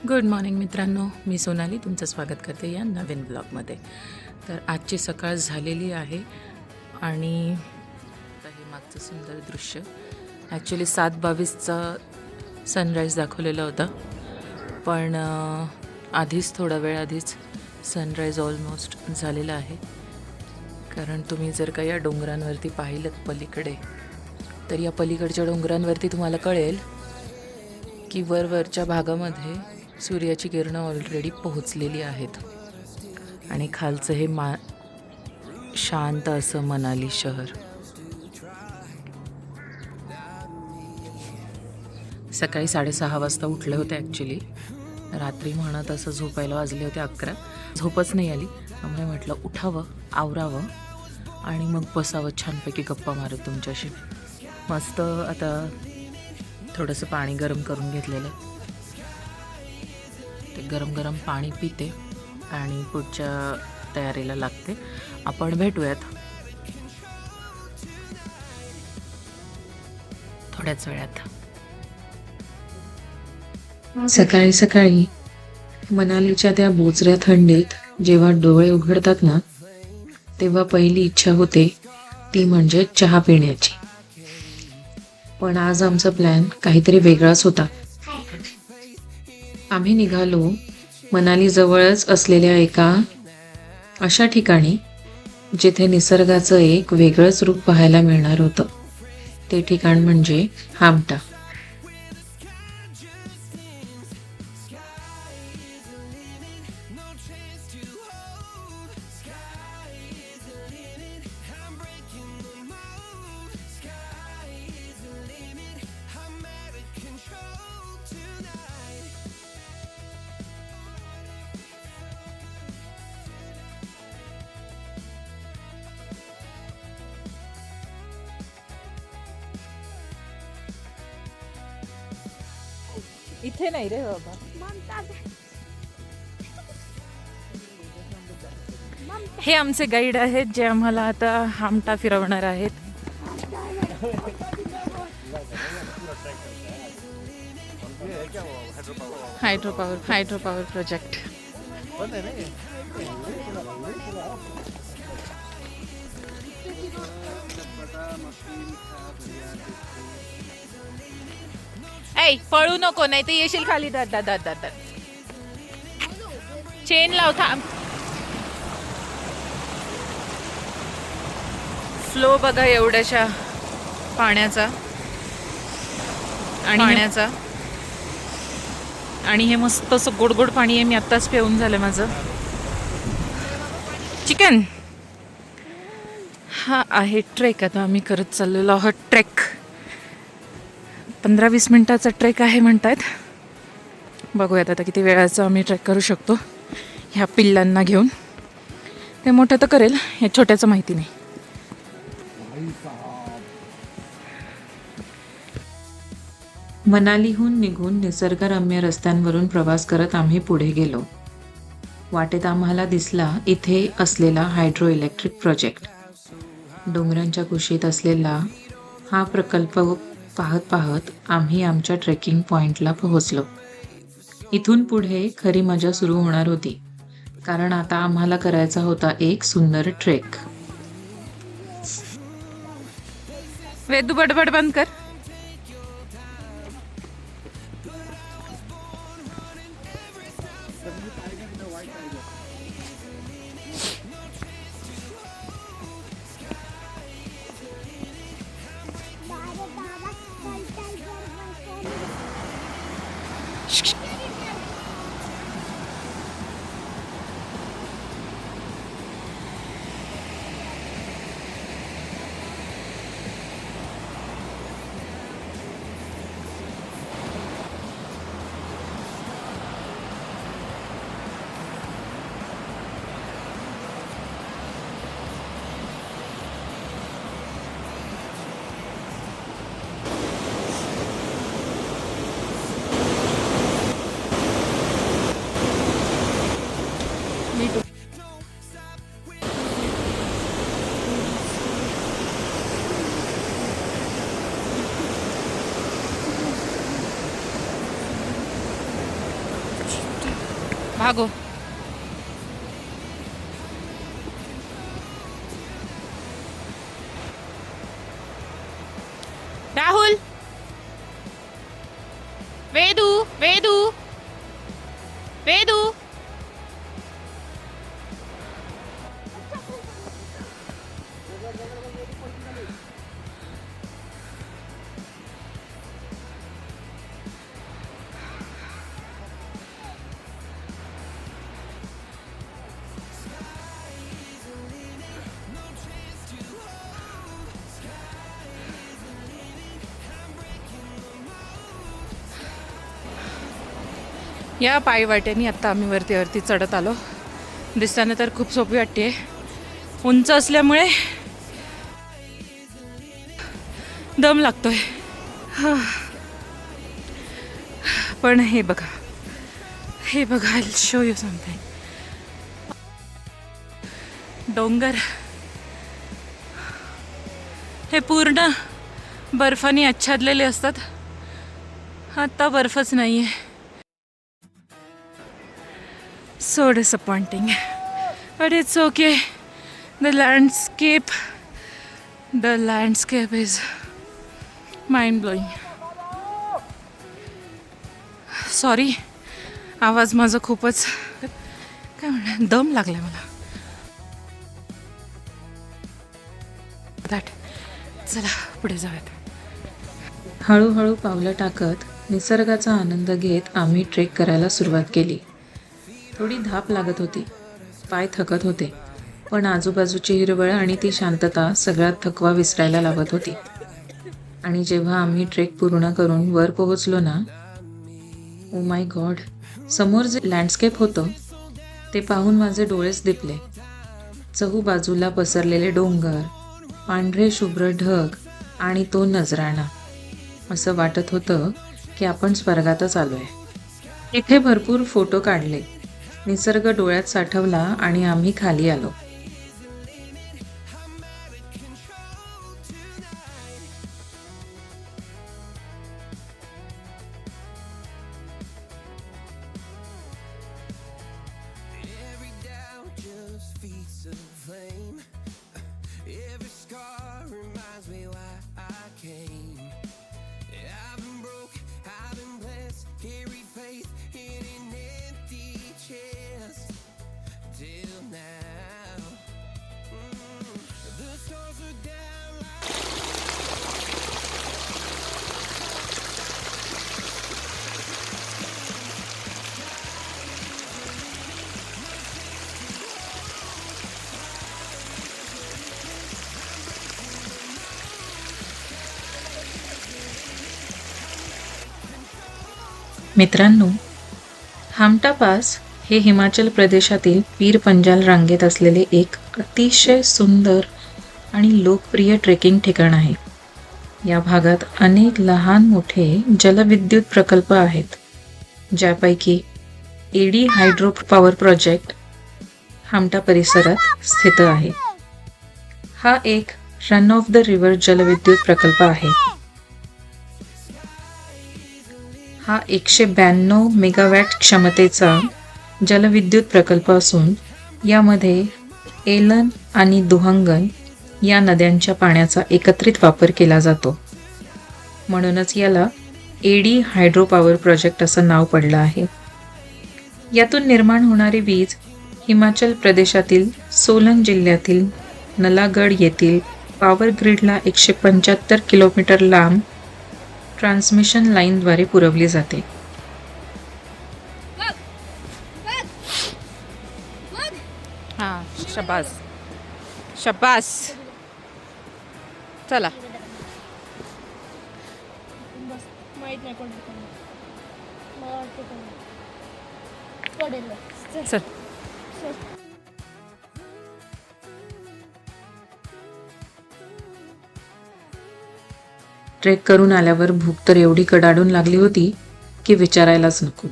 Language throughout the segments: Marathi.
गुड मॉर्निंग मित्रांनो, मी सोनाली तुमचं स्वागत करते या नवीन ब्लॉगमध्ये. तर आजची सकाळ झालेली आहे आणि आता हे मागचं सुंदर दृश्य ॲक्च्युली 7:22चा सनराईज दाखवलेला होता, पण आधीच थोडा वेळ आधीच सनराईज ऑलमोस्ट झालेला आहे. कारण तुम्ही जर का या डोंगरांवरती पाहिलं पलीकडे, तर या पलीकडच्या डोंगरांवरती तुम्हाला कळेल की वरवरच्या भागामध्ये सूर्याची किरणं ऑलरेडी पोहोचलेली आहेत आणि खालचं हे शांत असं मनाली शहर. सकाळी 6:30 वाजता उठले होते ॲक्च्युली. रात्री म्हणत असं झोपायला वाजले होते 11. झोपच नाही आली, त्यामुळे म्हटलं उठावं, आवरावं आणि मग बसावं छानपैकी गप्पा मारत तुमच्याशी. मस्त आता थोडंसं पाणी गरम करून घेतलेलं, ते गरम गरम पाणी पिते आणि पुढच्या तयारीला लागते. आपण भेटूयात थोड्याच वेळात. सकाळी सकाळी मनालीच्या त्या बोचऱ्या थंडीत जेव्हा डोळे उघडतात ना, तेव्हा पहिली इच्छा होते ती म्हणजे चहा पिण्याची. पण आज आमचा प्लॅन काहीतरी वेगळाच होता. आम्ही निघालो मनाली जवळच असलेल्या एका अशा ठिकाणी जिथे निसर्गाचं एक वेगळंच रूप पाहायला मिळणार होतं. ते ठिकाण म्हणजे हामटा. इथे नाही रे बाबा. हे आमचे गाईड आहेत जे आम्हाला आता हामटा फिरवणार आहेत. Hydro power project. ऐ पळू नको, नाही तर येशील खाली. दादा चेन लाव, थांब. फ्लो बघा एवढ्याशा पाण्याचा आणि हे मस्त असं गोड गोड पाणी आहे. मी आत्ताच पिऊन झालं माझं. चिकन हा आहे ट्रेक. आता आम्ही करत चाललेलो आहोत ट्रेक. 15-20 मिनिटाचा ट्रेक आहे म्हणतात. बघूयात आता किती वेळाचा आम्ही ट्रेक करू शकतो ह्या पिल्लांना घेऊन. ते मोठं तर करेल, या छोट्याचं माहिती नाही. मनालीहून निघून निसर्गरम्य रस्त्यांवरून प्रवास करत आम्ही पुढे गेलो. वाटेत आम्हाला दिसला इथे असलेला हायड्रो इलेक्ट्रिक प्रोजेक्ट. डोंगरांच्या कुशीत असलेला हा प्रकल्प पाहत पाहत आम्ही आमच्या ट्रेकिंग पॉइंटला पोहोचलो. इथून पुढे खरी मजा सुरू होणार होती, कारण आता आम्हाला करायचा होता एक सुंदर ट्रेक. वेदू बडबड बंद कर. भागो. राहुल, वेदू, वेदू, वेदू. या पायी वाटेने आत्ता आम्ही वरती चढत आलो. दिसताना तर खूप सोपी वाटते. उंच असल्यामुळे दम लागतोय. पण हे बघा, हे बघा, I'll show you something. डोंगर हे पूर्ण बर्फाने आच्छादलेले असतात. आता बर्फच नाहीये. So disappointing, but it's okay. The landscape is mind-blowing. Sorry, आवाज माझा खूपच काय म्हणणार, दम लागलाय मला. चला पुढे जाऊयात. हळूहळू पावलं टाकत निसर्गाचा आनंद घेत आम्ही ट्रेक करायला सुरुवात केली. थोडी धाप लागत होती, पाय थकत होते, पण आजूबाजूची हिरवळ आणि ती शांतता सगळ्यात थकवा विसरायला लावत होती. आणि जेव्हा आम्ही ट्रेक पूर्ण करून वर पोहोचलो ना, ओ माय गॉड, समोर जे लँडस्केप होतं ते पाहून माझे डोळेच दिपले. चहूबाजूला पसरलेले डोंगर, पांढरे शुभ्र ढग आणि तो नजराणा. असं वाटत होतं की आपण स्वर्गातच आलोय. इथे भरपूर फोटो काढले, निसर्ग डोळ्यात साठवला आणि आम्ही खाली आलो. मित्रांनो, हामटा पास हे हिमाचल प्रदेशातील पीर पंजाल रांगेत असलेले एक अतिशय सुंदर आणि लोकप्रिय ट्रेकिंग ठिकाण आहे. या भागात अनेक लहान मोठे जलविद्युत प्रकल्प आहेत, ज्यापैकी eddy hydro power project Hamta परिसरात स्थित आहे. हा एक रन ऑफ द रिव्हर जलविद्युत प्रकल्प आहे. हा 192 मेगावॅट क्षमतेचा जलविद्युत प्रकल्प असून यामध्ये एलन आणि दुहंगन या नद्यांच्या पाण्याचा एकत्रित वापर केला जातो. म्हणूनच याला एडी हायड्रो पॉवर प्रोजेक्ट असं नाव पडलं आहे. यातून निर्माण होणारी वीज हिमाचल प्रदेशातील सोलन जिल्ह्यातील नलागड येथील पॉवर ग्रीडला 175 किलोमीटर लांब ट्रान्समिशन लाईनद्वारे पुरवली जाते. हां, शाबास शाबास. चला चल. ट्रेक करून आल्यावर भूक तर एवढी कडाडून लागली होती की विचारायलाच नको.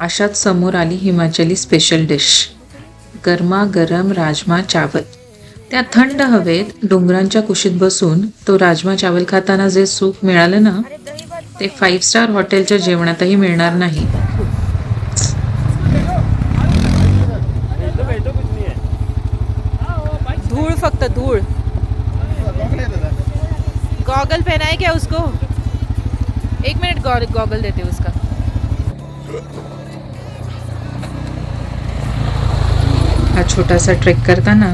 अशात समोर आली हिमाचली स्पेशल डिश, गरमागरम राजमा चावल. त्या थंड हवेत डोंगरांच्या कुशीत बसून तो राजमा चावल खाताना जे सुख मिळालं ना, ते 5 स्टार हॉटेलच्या जेवणातही मिळणार नाही. गॉगल पहना है क्या उसको? 1 मिनट, गॉगल देते उसका. हा छोटासा ट्रेक करताना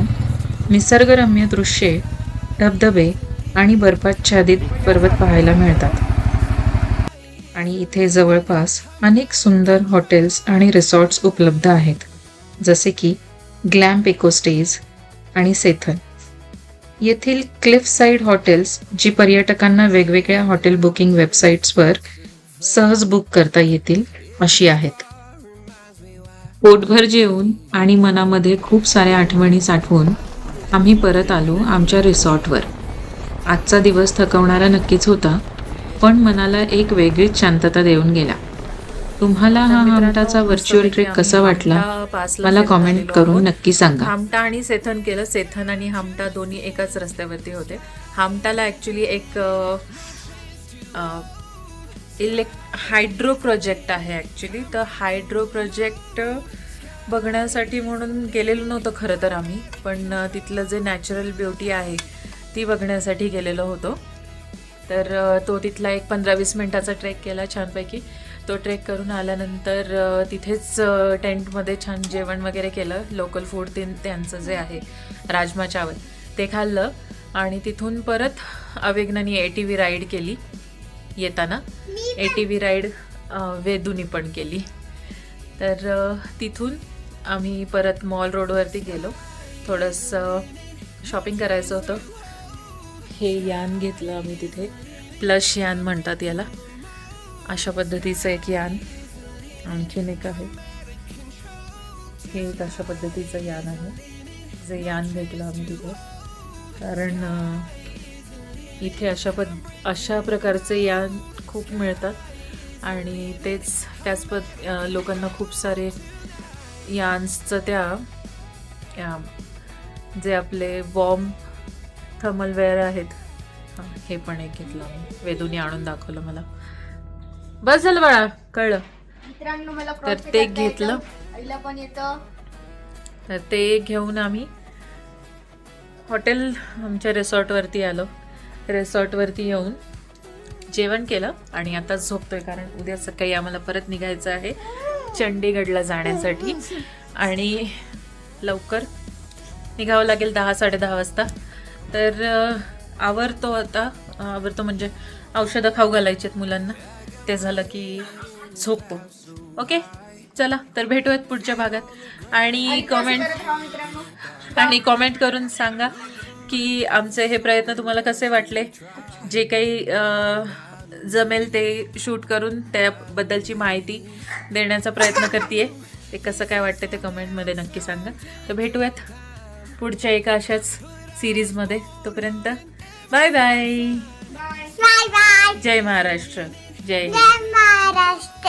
निसर्गरम्य दृश्ये, धबधबे आणि बर्फाच्छादित पर्वत पाहायला मिळतात. आणि इथे जवळपास अनेक सुंदर हॉटेल्स आणि रिसॉर्ट्स उपलब्ध आहेत, जसे की ग्लॅम्प इकोस्टेज आणि सेथन. येथील क्लिफ साईड हॉटेल्स, जी पर्यटकांना वेगवेगळ्या हॉटेल बुकिंग वेबसाईट्सवर सहज बुक करता येतील अशी आहेत. पोटभर जेवून आणि मनामध्ये खूप साऱ्या आठवणी साठवून आम्ही परत आलो आमच्या रिसॉर्टवर. आजचा दिवस थकवणारा नक्कीच होता, पण मनाला एक वेगळीच शांतता देऊन गेला. तुम्हाला हा हमटाचा व्हर्च्युअल ट्रेक कसा वाटला मला कॉमेंट करून नक्की सांगा. हमटा आणि सेथन केलं. सेथन आणि हमटा दोन्ही एकाच रस्त्यावरती होते. हमटाला ॲक्च्युली एक हायड्रो प्रोजेक्ट आहे ॲक्च्युली. तर हायड्रो प्रोजेक्ट बघण्यासाठी म्हणून गेलेलो नव्हतं खरं तर आम्ही, पण तिथलं जे नॅचरल ब्युटी आहे ती बघण्यासाठी गेलेलो होतो. तर तो तिथला एक 15-20 मिनटाचा ट्रेक केला छानपैकी. तो ट्रेक करून आल्यानंतर तिथेच टेंटमध्ये छान जेवण वगैरे केलं. लोकल फूड त्यांचं जे आहे राजमा चावल ते खाल्लं. आणि तिथून परत अवेगनानी ATV राईड केली. येताना ATV राईड वेदूनी पण केली. तर तिथून आम्ही परत मॉल रोडवरती गेलो. थोडंसं शॉपिंग करायचं होतं. हे यान घेतलं आम्ही तिथे. प्लश यान म्हणतात याला. अशा पद्धतीचं एक यान. आणखीन एक आहे, हे एक अशा पद्धतीचं यान आहे, जे यान घेतलं आम्ही तिथे. कारण इथे अशा प्रकारचे यान खूप मिळतात आणि त्याच लोकांना खूप सारे यान्सचं जे आपले वॉर्म थर्मलवेअर आहेत, हे पण एक घेतलं आम्ही. वेदूने आणून दाखवलं मला. बस झालं बाळा, कळलं. तर ते घेतलं. तर ते घेऊन आम्ही हॉटेल आमच्या रिसॉर्टवरती आलो. रिसॉर्टवरती येऊन जेवण केलं आणि आता झोपतोय, कारण उद्या सकाळी आम्हाला परत निघायचं आहे चंडीगडला जाण्यासाठी. आणि लवकर निघावं लागेल 10-10:30 वाजता. तर आवरतो म्हणजे औषधं खाऊ घालायची आहेत मुलांना. ते झालं की झोपतो. ओके, चला तर भेटूयात पुढच्या भागात. आणि कॉमेंट करून सांगा की आमचे हे प्रयत्न तुम्हाला कसे वाटले. जे काही जमेल ते शूट करून त्याबद्दलची माहिती देण्याचा प्रयत्न करते. ते कसं काय वाटतं ते कमेंटमध्ये नक्की सांगा. तर भेटूयात पुढच्या एका अशाच सिरीजमध्ये. तोपर्यंत बाय बाय. जय महाराष्ट्र. जय महाराष्ट्र.